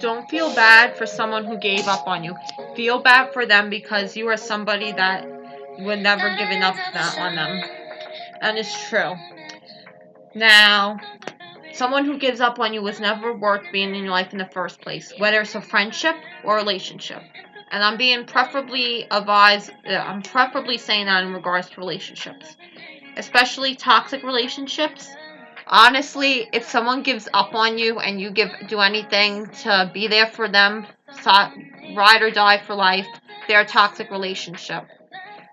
Don't feel bad for someone who gave up on you. Feel bad for them because you are somebody that would never given up on them. And it's true. Now, someone who gives up on you was never worth being in your life in the first place, whether it's a friendship or a relationship. And I'm being preferably advised, I'm preferably saying that in regards to relationships, especially toxic relationships. Honestly, if someone gives up on you and you do anything to be there for them, ride or die for life, they're a toxic relationship.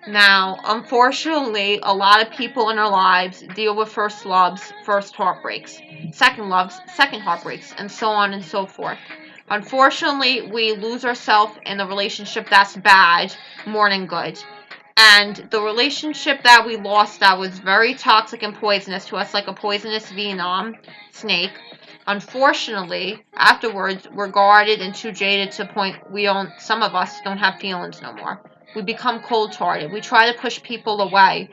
Now, unfortunately, a lot of people in our lives deal with first loves, first heartbreaks, second loves, second heartbreaks, and so on and so forth. Unfortunately, we lose ourselves in the relationship that's bad more than good. And the relationship that we lost that was very toxic and poisonous to us, like a poisonous venom snake, unfortunately, afterwards, we're guarded and too jaded to the point some of us don't have feelings no more. We become cold-hearted. We try to push people away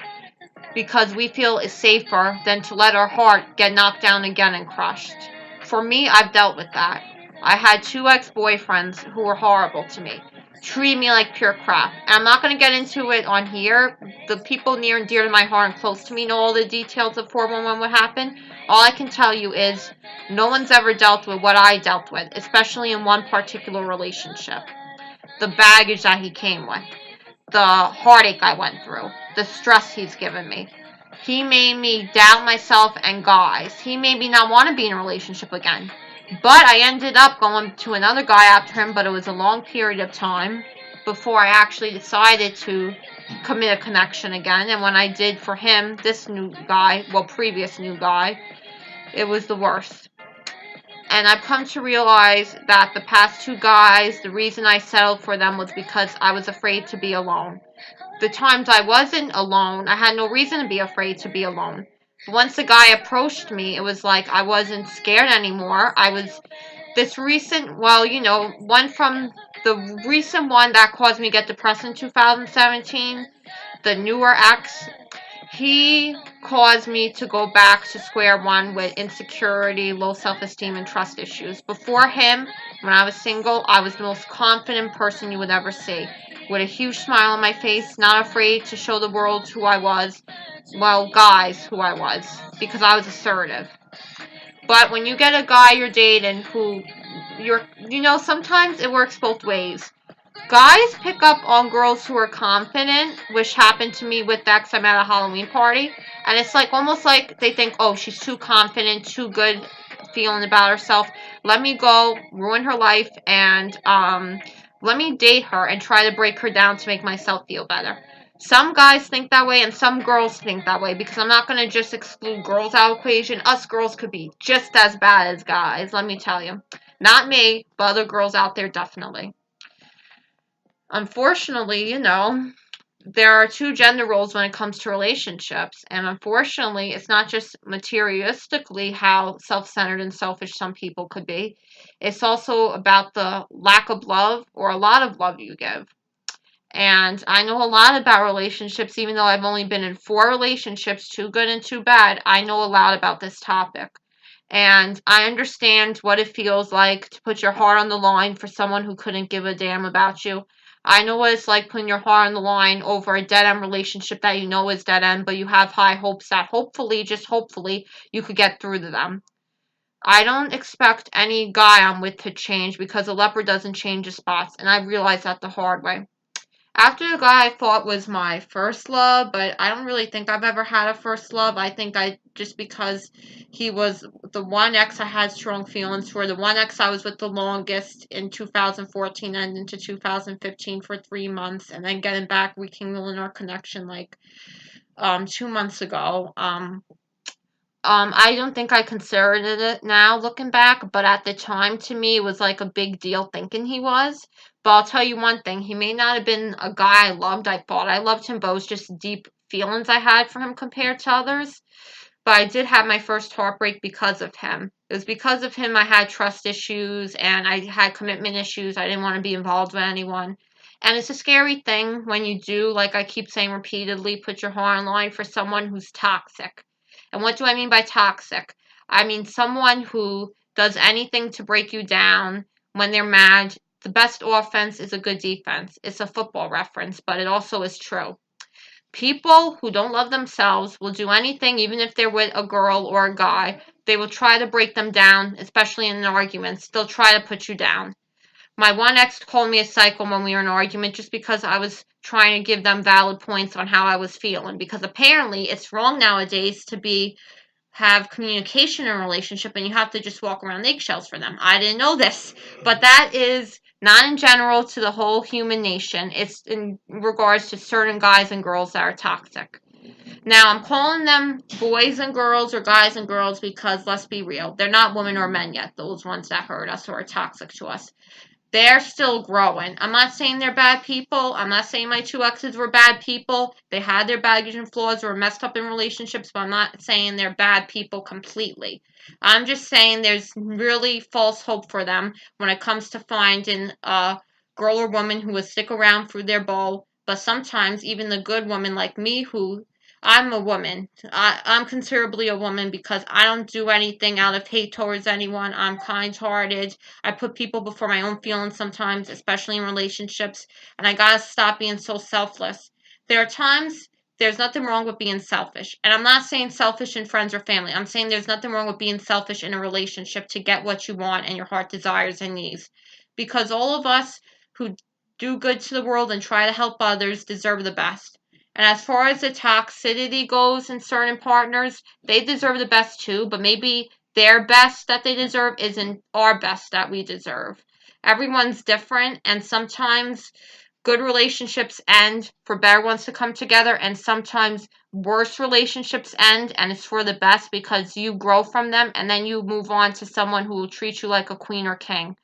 because we feel it's safer than to let our heart get knocked down again and crushed. For me, I've dealt with that. I had 2 ex-boyfriends who were horrible to me. Treated me like pure crap. And I'm not going to get into it on here. The people near and dear to my heart and close to me know all the details of 411 what happened. All I can tell you is no one's ever dealt with what I dealt with, especially in one particular relationship. The baggage that he came with. The heartache I went through. The stress he's given me. He made me doubt myself and guys. He made me not want to be in a relationship again. But I ended up going to another guy after him, but it was a long period of time before I actually decided to commit a connection again. And when I did for him, this new guy, previous new guy, it was the worst. And I've come to realize that the past 2 guys, the reason I settled for them was because I was afraid to be alone. The times I wasn't alone, I had no reason to be afraid to be alone. Once the guy approached me, it was like I wasn't scared anymore. I was this recent, one from the recent one that caused me to get depressed in 2017, the newer ex, he caused me to go back to square one with insecurity, low self-esteem, and trust issues. Before him, when I was single, I was the most confident person you would ever see. With a huge smile on my face, not afraid to show the world who I was. Well, guys, who I was. Because I was assertive. But when you get a guy you're dating who sometimes it works both ways. Guys pick up on girls who are confident, which happened to me with Dex. I'm at a Halloween party, and it's like almost like they think, oh, she's too confident, too good feeling about herself. Let me go ruin her life and let me date her and try to break her down to make myself feel better. Some guys think that way and some girls think that way because I'm not going to just exclude girls out of the equation. Us girls could be just as bad as guys, let me tell you. Not me, but other girls out there definitely. Unfortunately, there are 2 gender roles when it comes to relationships. And unfortunately, it's not just materialistically how self-centered and selfish some people could be. It's also about the lack of love or a lot of love you give. And I know a lot about relationships, even though I've only been in 4 relationships, 2 good and 2 bad. I know a lot about this topic. And I understand what it feels like to put your heart on the line for someone who couldn't give a damn about you. I know what it's like putting your heart on the line over a dead-end relationship that you know is dead-end, but you have high hopes that hopefully, just hopefully, you could get through to them. I don't expect any guy I'm with to change because a leopard doesn't change his spots, and I realized that the hard way. After the guy I thought was my first love, but I don't really think I've ever had a first love. I think just because he was the one ex I had strong feelings for, the one ex I was with the longest in 2014 and into 2015 for 3 months, and then getting back, rekindling our connection 2 months ago. I don't think I considered it now looking back, but at the time to me it was like a big deal thinking he was. But I'll tell you one thing, he may not have been a guy I loved. I thought I loved him, but it was just deep feelings I had for him compared to others. But I did have my first heartbreak because of him. It was because of him I had trust issues and I had commitment issues. I didn't want to be involved with anyone. And it's a scary thing when you do, like I keep saying repeatedly, put your heart on the line for someone who's toxic. And what do I mean by toxic? I mean someone who does anything to break you down. When they're mad, the best offense is a good defense. It's a football reference, but it also is true. People who don't love themselves will do anything, even if they're with a girl or a guy. They will try to break them down, especially in arguments. They'll try to put you down. My one ex called me a psycho when we were in an argument just because I was trying to give them valid points on how I was feeling. Because apparently it's wrong nowadays to have communication in a relationship and you have to just walk around eggshells for them. I didn't know this, but that is not in general to the whole human nation. It's in regards to certain guys and girls that are toxic. Now, I'm calling them boys and girls or guys and girls because, let's be real, they're not women or men yet, those ones that hurt us or are toxic to us. They're still growing. I'm not saying they're bad people. I'm not saying my two exes were bad people. They had their baggage and flaws or were messed up in relationships, but I'm not saying they're bad people completely. I'm just saying there's really false hope for them when it comes to finding a girl or woman who will stick around through their bowl. But sometimes even the good woman like me who I'm a woman. I'm considerably a woman because I don't do anything out of hate towards anyone. I'm kind-hearted. I put people before my own feelings sometimes, especially in relationships, and I gotta stop being so selfless. There are times there's nothing wrong with being selfish, and I'm not saying selfish in friends or family. I'm saying there's nothing wrong with being selfish in a relationship to get what you want and your heart desires and needs, because all of us who do good to the world and try to help others deserve the best. And as far as the toxicity goes in certain partners, they deserve the best too, but maybe their best that they deserve isn't our best that we deserve. Everyone's different, and sometimes good relationships end for better ones to come together, and sometimes worse relationships end, and it's for the best because you grow from them, and then you move on to someone who will treat you like a queen or king.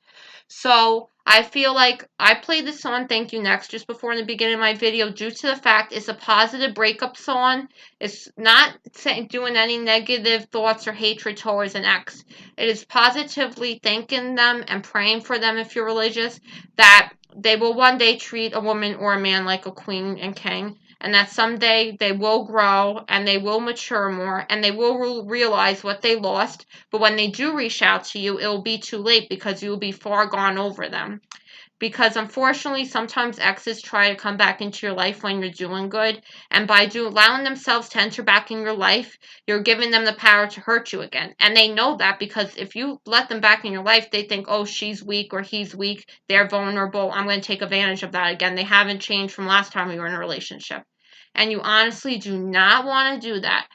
So I feel like I played this song Thank You Next just before in the beginning of my video due to the fact it's a positive breakup song. It's not doing any negative thoughts or hatred towards an ex. It is positively thanking them and praying for them if you're religious that they will one day treat a woman or a man like a queen and king, and that someday they will grow and they will mature more and they will realize what they lost. But when they do reach out to you, it will be too late because you will be far gone over them. Because unfortunately, sometimes exes try to come back into your life when you're doing good, and by allowing themselves to enter back in your life, you're giving them the power to hurt you again. And they know that because if you let them back in your life, they think, oh, she's weak or he's weak, they're vulnerable, I'm going to take advantage of that again. They haven't changed from last time we were in a relationship. And you honestly do not want to do that.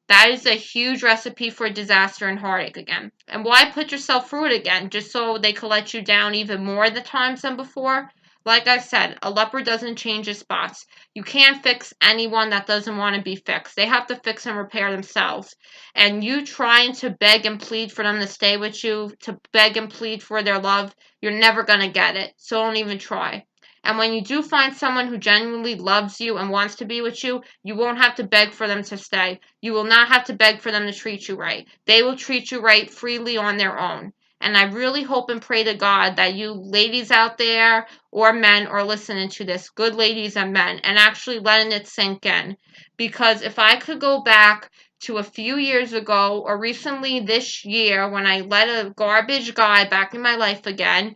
That is a huge recipe for disaster and heartache again. And why put yourself through it again just so they could let you down even more the times than before? Like I said, a leopard doesn't change his spots. You can't fix anyone that doesn't want to be fixed. They have to fix and repair themselves. And you trying to beg and plead for them to stay with you, to beg and plead for their love, you're never going to get it. So don't even try. And when you do find someone who genuinely loves you and wants to be with you, you won't have to beg for them to stay. You will not have to beg for them to treat you right. They will treat you right freely on their own. And I really hope and pray to God that you ladies out there or men are listening to this, good ladies and men, and actually letting it sink in. Because if I could go back to a few years ago or recently this year when I let a garbage guy back in my life again,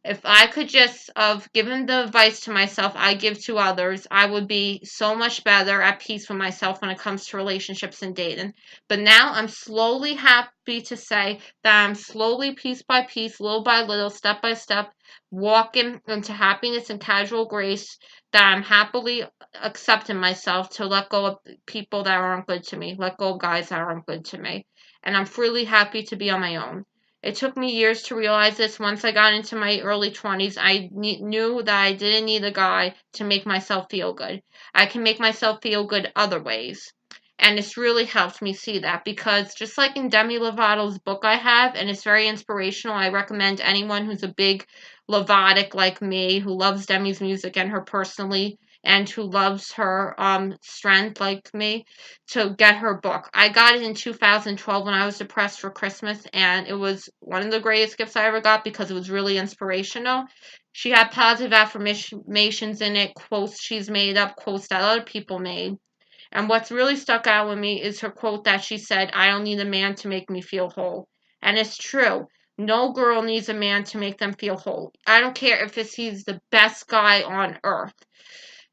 if I could just have given the advice to myself I give to others, I would be so much better at peace with myself when it comes to relationships and dating. But now I'm slowly happy to say that I'm slowly, piece by piece, little by little, step by step, walking into happiness and casual grace, that I'm happily accepting myself to let go of people that aren't good to me, let go of guys that aren't good to me. And I'm freely happy to be on my own. It took me years to realize this. Once I got into my early 20s, I knew that I didn't need a guy to make myself feel good. I can make myself feel good other ways. And it's really helped me see that because just like in Demi Lovato's book I have, and it's very inspirational, I recommend anyone who's a big Lovatic like me, who loves Demi's music and her personally, and who loves her strength like me, to get her book. I got it in 2012 when I was depressed for Christmas, and it was one of the greatest gifts I ever got because it was really inspirational. She had positive affirmations in it, quotes she's made up, quotes that other people made. And what's really stuck out with me is her quote that she said, I don't need a man to make me feel whole. And it's true. No girl needs a man to make them feel whole. I don't care if he's the best guy on earth.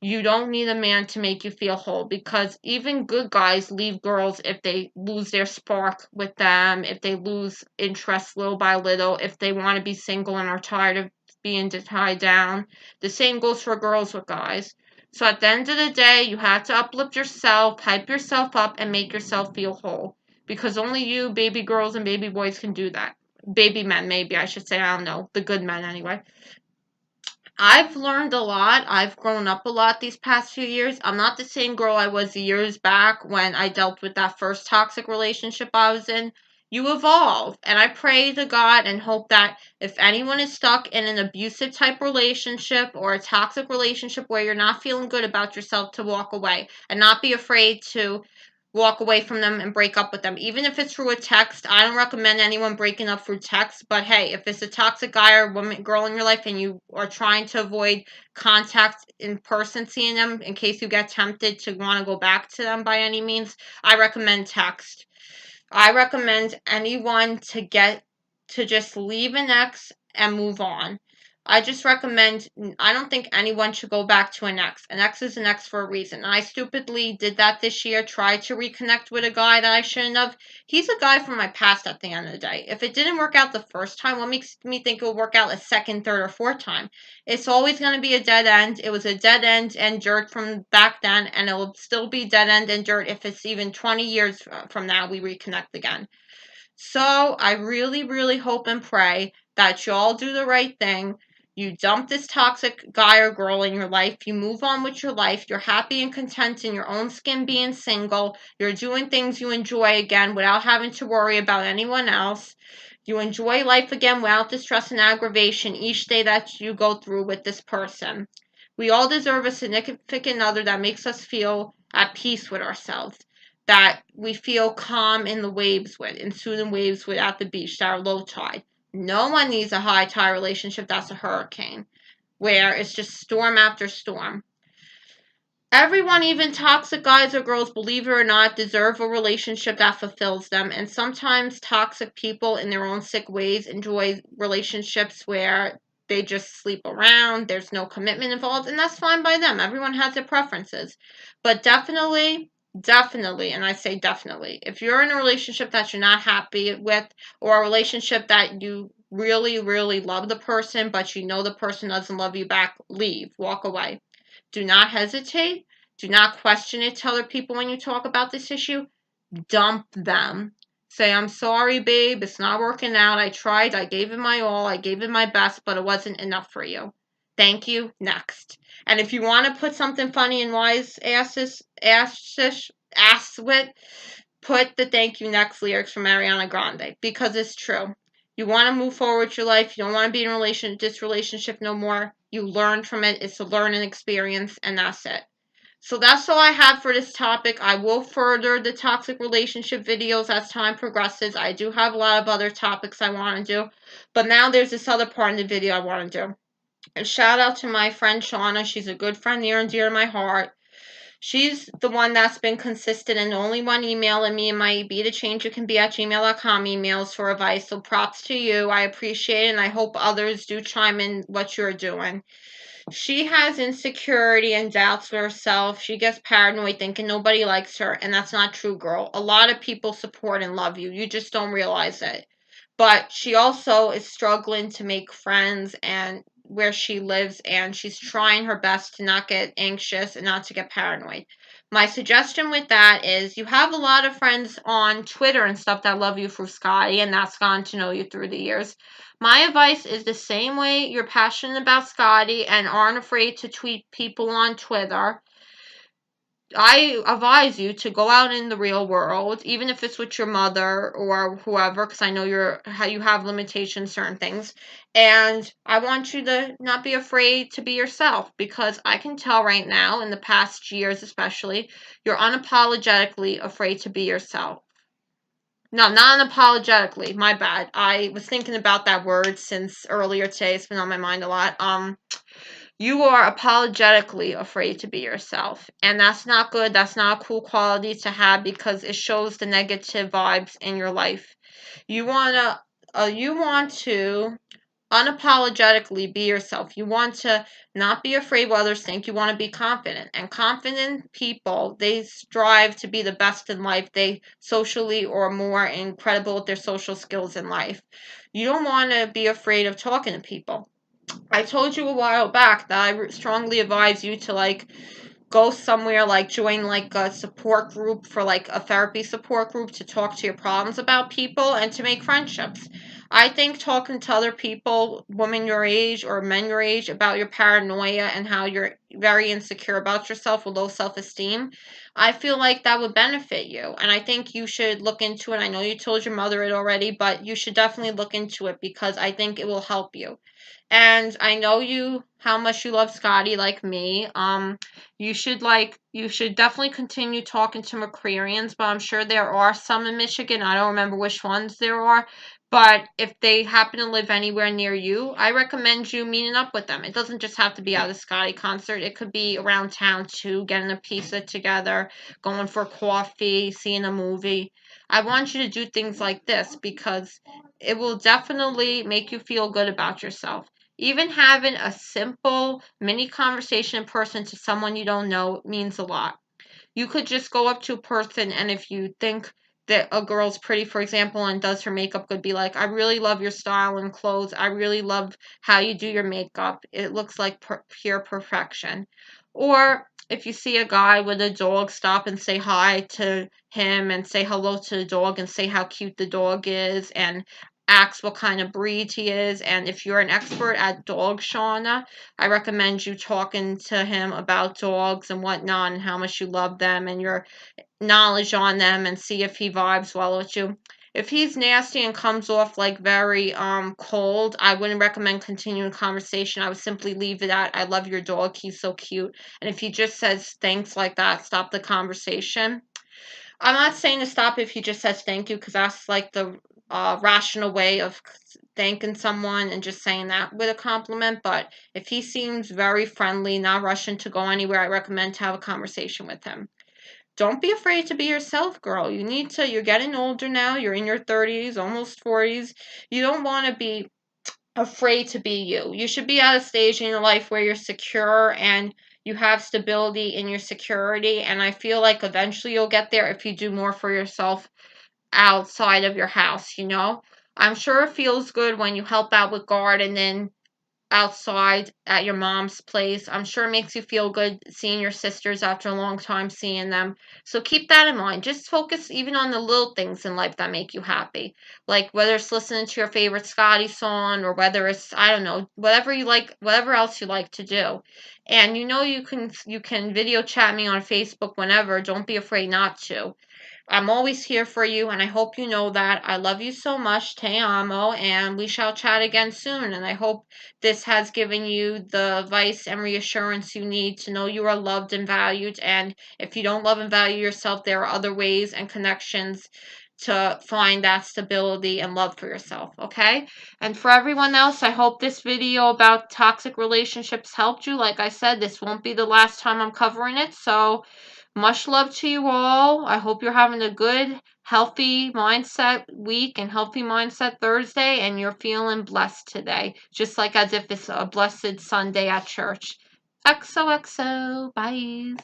You don't need a man to make you feel whole, because even good guys leave girls if they lose their spark with them, if they lose interest little by little, if they want to be single and are tired of being tied down. The same goes for girls with guys. So at the end of the day, you have to uplift yourself, hype yourself up, and make yourself feel whole. Because only you, baby girls and baby boys, can do that. Baby men, maybe I should say. I don't know. The good men, anyway. I've learned a lot. I've grown up a lot these past few years. I'm not the same girl I was years back when I dealt with that first toxic relationship I was in. You evolve. And I pray to God and hope that if anyone is stuck in an abusive type relationship or a toxic relationship where you're not feeling good about yourself, to walk away and not be afraid to walk away from them and break up with them. Even if it's through a text, I don't recommend anyone breaking up through text. But hey, if it's a toxic guy or woman, girl in your life, and you are trying to avoid contact in person seeing them in case you get tempted to want to go back to them by any means, I recommend text. I recommend anyone to just leave an ex and move on. I just recommend, I don't think anyone should go back to an ex. An ex is an ex for a reason. I stupidly did that this year, tried to reconnect with a guy that I shouldn't have. He's a guy from my past at the end of the day. If it didn't work out the first time, what makes me think it will work out a second, third, or fourth time? It's always going to be a dead end. It was a dead end and dirt from back then, and it will still be dead end and dirt if it's even 20 years from now we reconnect again. So I really, really hope and pray that you all do the right thing. You dump this toxic guy or girl in your life. You move on with your life. You're happy and content in your own skin being single. You're doing things you enjoy again without having to worry about anyone else. You enjoy life again without the stress and aggravation each day that you go through with this person. We all deserve a significant other that makes us feel at peace with ourselves, that we feel calm in the waves with, in soothing waves with at the beach that are low tide. No one needs a high tide relationship that's a hurricane, where it's just storm after storm. Everyone, even toxic guys or girls, believe it or not, deserve a relationship that fulfills them. And sometimes toxic people, in their own sick ways, enjoy relationships where they just sleep around, there's no commitment involved, and that's fine by them. Everyone has their preferences. But definitely, and I say definitely, if you're in a relationship that you're not happy with, or a relationship that you really, really love the person, but you know the person doesn't love you back, leave, walk away. Do not hesitate. Do not question it to other people when you talk about this issue. Dump them. Say, I'm sorry, babe. It's not working out. I tried. I gave it my all. I gave it my best, but it wasn't enough for you. Thank you. Next. And if you want to put something funny and wise ass with, put the thank you next lyrics from Ariana Grande, because it's true. You want to move forward with your life. You don't want to be in this relationship no more. You learn from it. It's a learning experience, and that's it. So that's all I have for this topic. I will further the toxic relationship videos as time progresses. I do have a lot of other topics I want to do. But now there's this other part in the video I want to do. And shout out to my friend Shauna. She's a good friend near and dear to my heart. She's the one that's been consistent and the only one emailing me in my be the change you can be at gmail.com emails for advice. So props to you. I appreciate it, and I hope others do chime in what you're doing. She has insecurity and doubts with herself. She gets paranoid thinking nobody likes her, and that's not true, girl. A lot of people support and love you. You just don't realize it. But she also is struggling to make friends and where she lives, and she's trying her best to not get anxious and not to get paranoid. My suggestion with that is you have a lot of friends on Twitter and stuff that love you for Scotty and that's gotten to know you through the years. My advice is the same way you're passionate about Scotty and aren't afraid to tweet people on Twitter. I advise you to go out in the real world, even if it's with your mother or whoever, because I know you have limitations, certain things. And I want you to not be afraid to be yourself, because I can tell right now, in the past years especially, you're unapologetically afraid to be yourself. No, not unapologetically. My bad. I was thinking about that word since earlier today. It's been on my mind a lot. You are apologetically afraid to be yourself. And that's not good. That's not a cool quality to have because it shows the negative vibes in your life. You want to you want to unapologetically be yourself. You want to not be afraid what others think. You want to be confident. And confident people, they strive to be the best in life. They socially or more incredible with their social skills in life. You don't want to be afraid of talking to people. I told you a while back that I strongly advise you to like go somewhere, like join like a support group, for like a therapy support group, to talk to your problems about people and to make friendships. I think talking to other people, women your age or men your age, about your paranoia and how you're very insecure about yourself with low self-esteem, I feel like that would benefit you. And I think you should look into it. I know you told your mother it already, but you should definitely look into it because I think it will help you. And I know you how much you love Scotty, like me. You should definitely continue talking to McCrearians, but I'm sure there are some in Michigan. I don't remember which ones there are. But if they happen to live anywhere near you, I recommend you meeting up with them. It doesn't just have to be at a Scotty concert. It could be around town too, getting a pizza together, going for coffee, seeing a movie. I want you to do things like this because it will definitely make you feel good about yourself. Even having a simple mini conversation in person to someone you don't know means a lot. You could just go up to a person, and if you think that a girl's pretty, for example, and does her makeup good, be like, I really love your style and clothes. I really love how you do your makeup. It looks like pure perfection. Or if you see a guy with a dog, stop and say hi to him and say hello to the dog and say how cute the dog is and ask what kind of breed he is. And if you're an expert at dogs, Shauna, I recommend you talking to him about dogs and whatnot and how much you love them and your knowledge on them, and see if he vibes well with you. If he's nasty and comes off like very cold, I wouldn't recommend continuing conversation. I would simply leave it at, I love your dog, he's so cute. And if he just says thanks like that, stop the conversation. I'm not saying to stop if he just says thank you, because that's like the rational way of thanking someone and just saying that with a compliment. But if he seems very friendly, not rushing to go anywhere, I recommend to have a conversation with him. Don't be afraid to be yourself, girl. You're getting older now. You're in your 30s, almost 40s. You don't want to be afraid to be you. You should be at a stage in your life where you're secure and you have stability in your security. And I feel like eventually you'll get there if you do more for yourself outside of your house, you know? I'm sure it feels good when you help out with gardening outside at your mom's place. I'm sure it makes you feel good seeing your sisters after a long time seeing them. So keep that in mind. Just focus even on the little things in life that make you happy. Like whether it's listening to your favorite Scotty song or whether it's, I don't know, whatever you like, whatever else you like to do. And you can video chat me on Facebook whenever. Don't be afraid not to. I'm always here for you, and I hope you know that. I love you so much, te amo, and we shall chat again soon. And I hope this has given you the advice and reassurance you need to know you are loved and valued. And if you don't love and value yourself, there are other ways and connections to find that stability and love for yourself, okay? And for everyone else, I hope this video about toxic relationships helped you. Like I said, this won't be the last time I'm covering it, so much love to you all. I hope you're having a good, healthy mindset week and healthy mindset Thursday, and you're feeling blessed today, just like as if it's a blessed Sunday at church. XOXO. Bye.